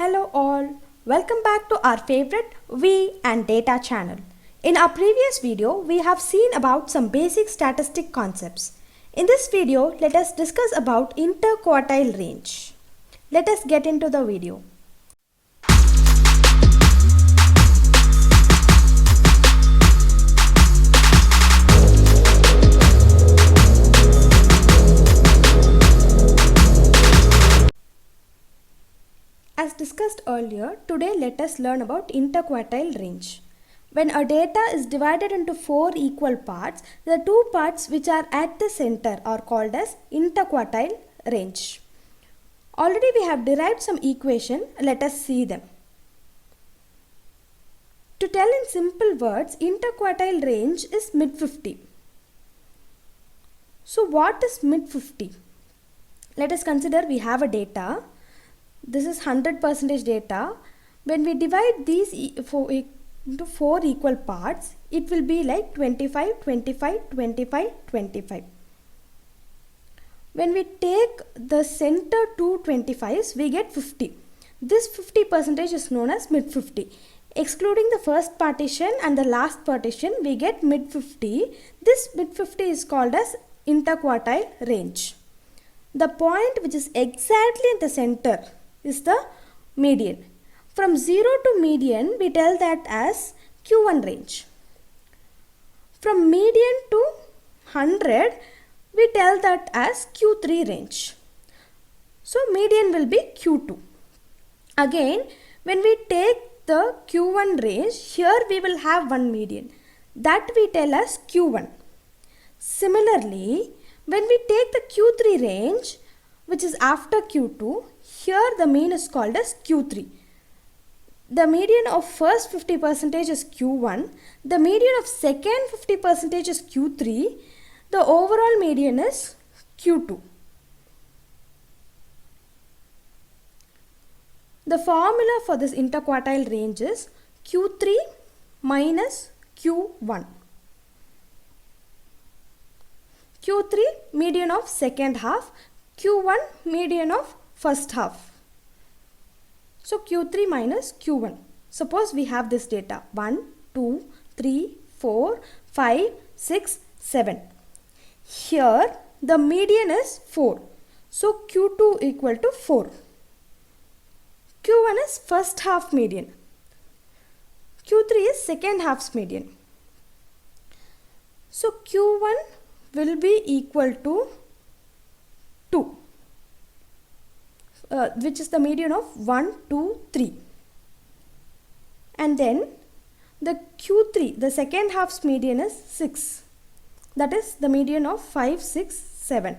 Hello all, welcome back to our favorite V and Data channel. In our previous video, we have seen about some basic statistic concepts. In this video, let us discuss about interquartile range. Let us get into the video. As discussed earlier, today let us learn about interquartile range. When a data is divided into 4 equal parts, the 2 parts which are at the center are called as interquartile range. Already we have derived some equation, let us see them. To tell in simple words, interquartile range is mid-50. So what is mid-50? Let us consider we have a data. This is 100% data. When we divide these into 4 equal parts, it will be like 25, 25, 25, 25. When we take the center 2 25s, we get 50. This 50% is known as mid-50. Excluding the first partition and the last partition, we get mid-50. This mid-50 is called as interquartile range. The point which is exactly in the center is the median. From 0 to median, we tell that as Q1 range. From median to 100, we tell that as Q3 range. So median will be Q2. Again, when we take the Q1 range, here we will have one median. That we tell as Q1. Similarly, when we take the Q3 range, which is after Q2, here the mean is called as Q3. The median of first 50% is Q1. The median of second 50% is Q3. The overall median is Q2. The formula for this interquartile range is Q3 minus Q1. Q3 median of second half, Q1 median of first half. So Q3 minus Q1. Suppose we have this data 1, 2, 3, 4, 5, 6, 7. Here the median is 4. So Q2 equal to 4. Q1 is first half median. Q3 is second half's median. So Q1 will be equal to 2. Which is the median of 1, 2, 3. And then the Q3, the second half's median is 6. That is the median of 5, 6, 7.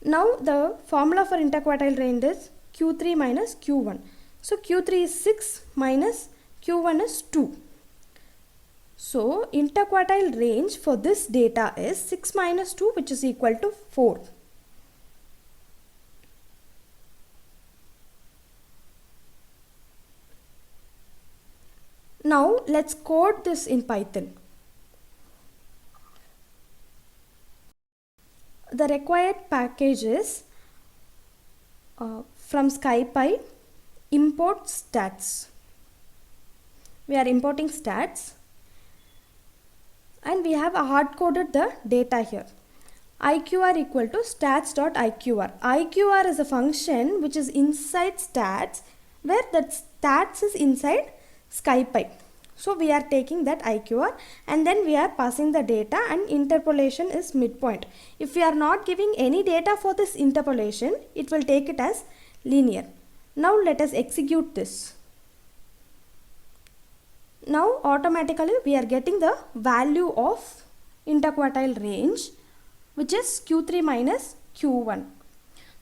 Now the formula for interquartile range is Q3 minus Q1. So Q3 is 6 minus Q1 is 2. So interquartile range for this data is 6 minus 2, which is equal to 4. Now let's code this in Python. The required package is from SciPy import stats. We are importing stats and we have hard coded the data here. IQR equal to stats.iqr. IQR is a function which is inside stats, where that stats is inside SciPy. So we are taking that IQR and then we are passing the data, and interpolation is midpoint. If we are not giving any data for this interpolation, it will take it as linear. Now let us execute this. Now automatically we are getting the value of interquartile range, which is Q3 minus Q1.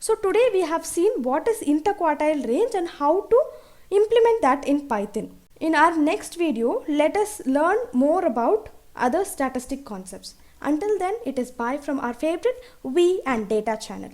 So today we have seen what is interquartile range and how to implement that in Python. In our next video, let us learn more about other statistic concepts. Until then, it is bye from our favorite V and Data channel.